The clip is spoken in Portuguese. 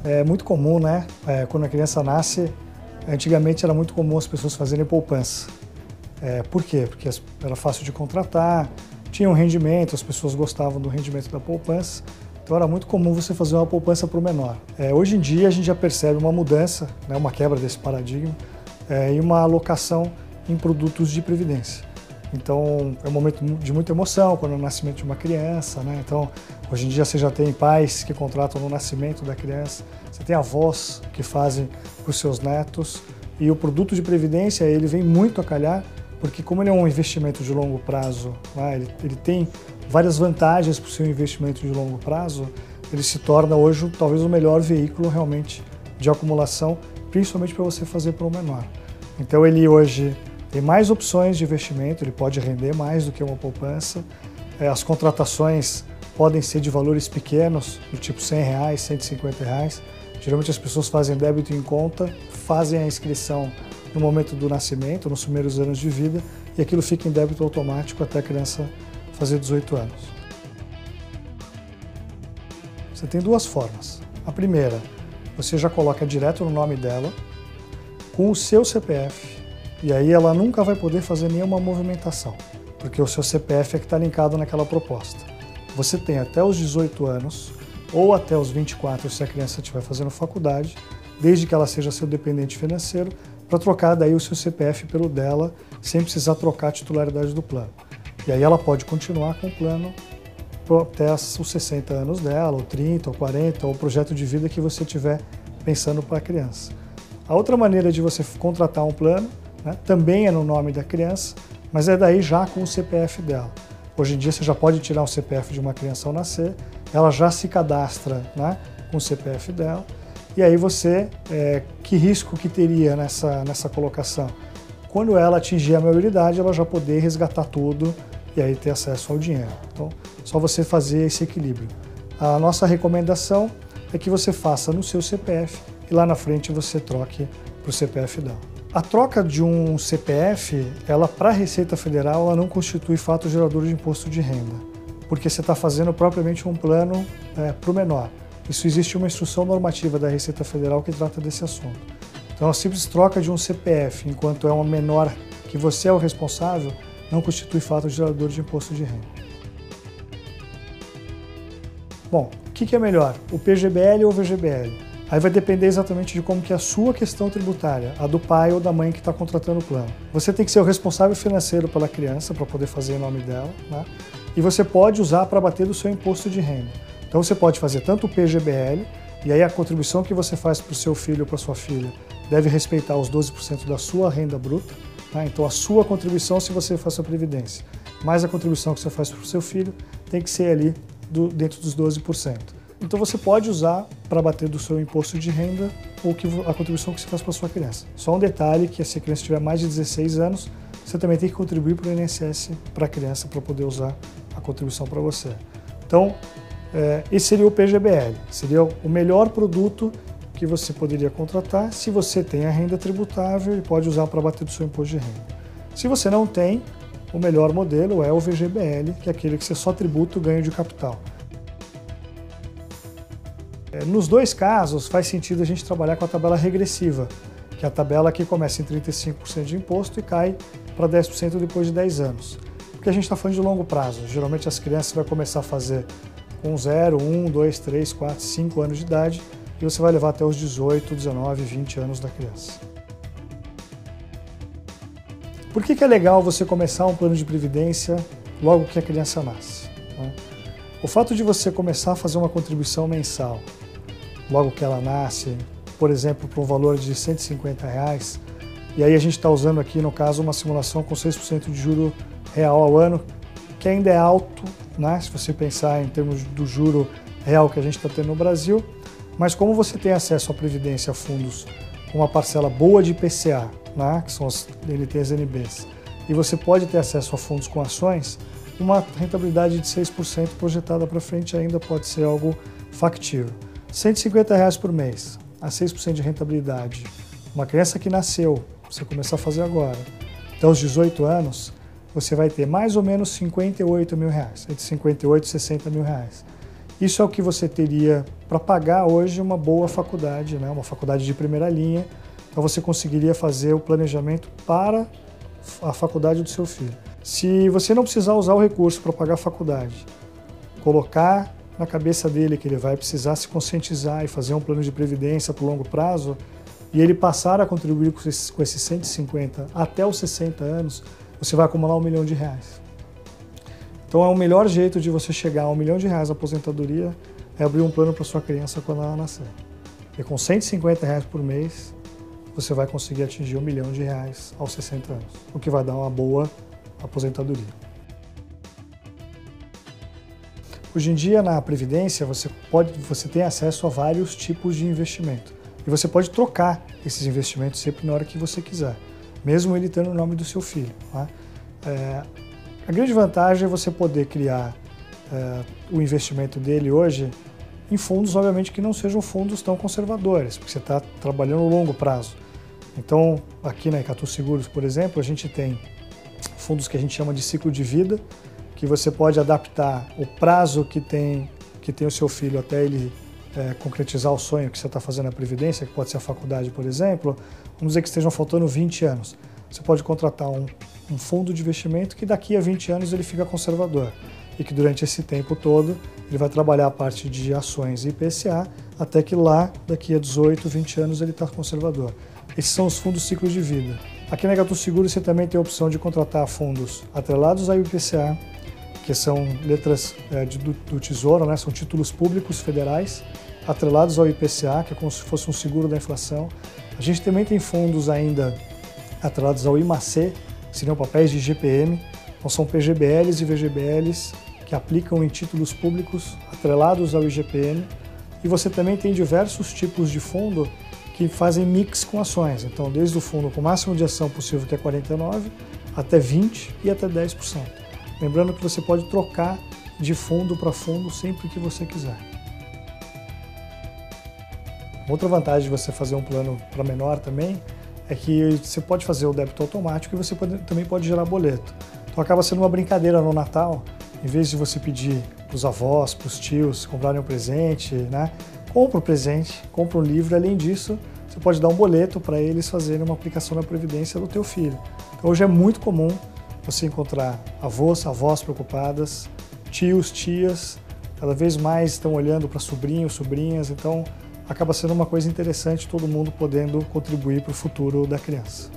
É muito comum, né? Quando a criança nasce, antigamente era muito comum as pessoas fazerem poupança. Por quê? Porque era fácil de contratar, tinha um rendimento, as pessoas gostavam do rendimento da poupança, então era muito comum você fazer uma poupança para o menor. Hoje em dia a gente já percebe uma mudança, né, uma quebra desse paradigma e uma alocação em produtos de previdência. Então é um momento de muita emoção quando é o nascimento de uma criança, né? Então hoje em dia você já tem pais que contratam no nascimento da criança, você tem avós que fazem para os seus netos e o produto de previdência ele vem muito a calhar porque como ele é um investimento de longo prazo, né? ele tem várias vantagens para o seu investimento de longo prazo, ele se torna hoje talvez o melhor veículo realmente de acumulação, principalmente para você fazer para o menor. Então ele hoje tem mais opções de investimento, ele pode render mais do que uma poupança. As contratações podem ser de valores pequenos, do tipo R$100, R$150. Geralmente as pessoas fazem débito em conta, fazem a inscrição no momento do nascimento, nos primeiros anos de vida, e aquilo fica em débito automático até a criança fazer 18 anos. Você tem duas formas. A primeira, você já coloca direto no nome dela, com o seu CPF, e aí ela nunca vai poder fazer nenhuma movimentação, porque o seu CPF é que está linkado naquela proposta. Você tem até os 18 anos, ou até os 24 se a criança estiver fazendo faculdade, desde que ela seja seu dependente financeiro, para trocar daí o seu CPF pelo dela, sem precisar trocar a titularidade do plano. E aí ela pode continuar com o plano até os 60 anos dela, ou 30, ou 40, ou o projeto de vida que você tiver pensando para a criança. A outra maneira de você contratar um plano, né, também é no nome da criança, mas é daí já com o CPF dela. Hoje em dia você já pode tirar o CPF de uma criança ao nascer, ela já se cadastra, né, com o CPF dela, e aí você, que risco que teria nessa colocação? Quando ela atingir a maioridade, ela já poder resgatar tudo e aí ter acesso ao dinheiro. Então, só você fazer esse equilíbrio. A nossa recomendação é que você faça no seu CPF e lá na frente você troque para o CPF dela. A troca de um CPF, ela para a Receita Federal, ela não constitui fato gerador de imposto de renda, porque você está fazendo propriamente um plano para o menor. Isso existe uma instrução normativa da Receita Federal que trata desse assunto. Então a simples troca de um CPF, enquanto é uma menor que você é o responsável, não constitui fato gerador de imposto de renda. Bom, o que é melhor, o PGBL ou o VGBL? Aí vai depender exatamente de como que é a sua questão tributária, a do pai ou da mãe que está contratando o plano. Você tem que ser o responsável financeiro pela criança para poder fazer em nome dela, né? E você pode usar para abater do seu imposto de renda. Então você pode fazer tanto o PGBL, e aí a contribuição que você faz para o seu filho ou para a sua filha deve respeitar os 12% da sua renda bruta, né? Então a sua contribuição, se você faz sua previdência, mais a contribuição que você faz para o seu filho, tem que ser ali dentro dos 12%. Então você pode usar para abater do seu imposto de renda ou a contribuição que você faz para a sua criança. Só um detalhe, que se a criança tiver mais de 16 anos, você também tem que contribuir para o INSS para a criança para poder usar a contribuição para você. Então, esse seria o PGBL, seria o melhor produto que você poderia contratar se você tem a renda tributável e pode usar para abater do seu imposto de renda. Se você não tem, o melhor modelo é o VGBL, que é aquele que você só tributa o ganho de capital. Nos dois casos, faz sentido a gente trabalhar com a tabela regressiva, que é a tabela que começa em 35% de imposto e cai para 10% depois de 10 anos. Porque a gente está falando de longo prazo. Geralmente as crianças vão começar a fazer com 0, 1, 2, 3, 4, 5 anos de idade e você vai levar até os 18, 19, 20 anos da criança. Por que é legal você começar um plano de previdência logo que a criança nasce? O fato de você começar a fazer uma contribuição mensal logo que ela nasce, por exemplo, para um valor de R$150, e aí a gente está usando aqui, no caso, uma simulação com 6% de juro real ao ano, que ainda é alto, né, se você pensar em termos do juro real que a gente está tendo no Brasil, mas como você tem acesso à previdência, a fundos com uma parcela boa de IPCA, né, que são as NTs e NBs, e você pode ter acesso a fundos com ações, uma rentabilidade de 6% projetada para frente ainda pode ser algo factível. R$150 por mês, a 6% de rentabilidade. Uma criança que nasceu, você começar a fazer agora, até os 18 anos, você vai ter mais ou menos R$58 mil, entre 58 e 60 mil reais. Isso é o que você teria para pagar hoje uma boa faculdade, né? Uma faculdade de primeira linha. Então você conseguiria fazer o planejamento para a faculdade do seu filho. Se você não precisar usar o recurso para pagar a faculdade, colocar na cabeça dele que ele vai precisar se conscientizar e fazer um plano de previdência para o longo prazo, e ele passar a contribuir com esses 150 até os 60 anos, você vai acumular R$1 milhão. Então é o melhor jeito de você chegar a R$1 milhão de aposentadoria é abrir um plano para sua criança quando ela nascer. E com R$150 por mês, você vai conseguir atingir R$1 milhão aos 60 anos, o que vai dar uma boa aposentadoria. Hoje em dia, na Previdência, você tem acesso a vários tipos de investimento. E você pode trocar esses investimentos sempre na hora que você quiser, mesmo ele tendo o nome do seu filho. Tá? A grande vantagem é você poder criar o investimento dele hoje em fundos, obviamente, que não sejam fundos tão conservadores, porque você está trabalhando no longo prazo. Então, aqui na Icatu Seguros, por exemplo, a gente tem fundos que a gente chama de ciclo de vida, que você pode adaptar o prazo que tem o seu filho até ele concretizar o sonho que você está fazendo na Previdência, que pode ser a faculdade, por exemplo. Vamos dizer que estejam faltando 20 anos. Você pode contratar um fundo de investimento que daqui a 20 anos ele fica conservador e que durante esse tempo todo ele vai trabalhar a parte de ações e IPCA até que lá, daqui a 18, 20 anos, ele está conservador. Esses são os fundos ciclos de vida. Aqui na Icatu Seguros você também tem a opção de contratar fundos atrelados ao IPCA, que são letras do Tesouro, né? São títulos públicos federais, atrelados ao IPCA, que é como se fosse um seguro da inflação. A gente também tem fundos ainda atrelados ao IMAC, que seriam papéis de IGPM, então são PGBLs e VGBLs que aplicam em títulos públicos atrelados ao IGPM. E você também tem diversos tipos de fundo que fazem mix com ações, então desde o fundo com o máximo de ação possível, que é 49%, até 20% e até 10%. Lembrando que você pode trocar de fundo para fundo sempre que você quiser. Outra vantagem de você fazer um plano para menor também é que você pode fazer o débito automático e você também pode gerar boleto. Então acaba sendo uma brincadeira no Natal, em vez de você pedir para os avós, para os tios comprarem um presente, né? Compra o presente, compra um livro, além disso, você pode dar um boleto para eles fazerem uma aplicação na Previdência do teu filho. Então, hoje é muito comum você encontrar avós preocupadas, tios, tias, cada vez mais estão olhando para sobrinhos, sobrinhas, então acaba sendo uma coisa interessante todo mundo podendo contribuir para o futuro da criança.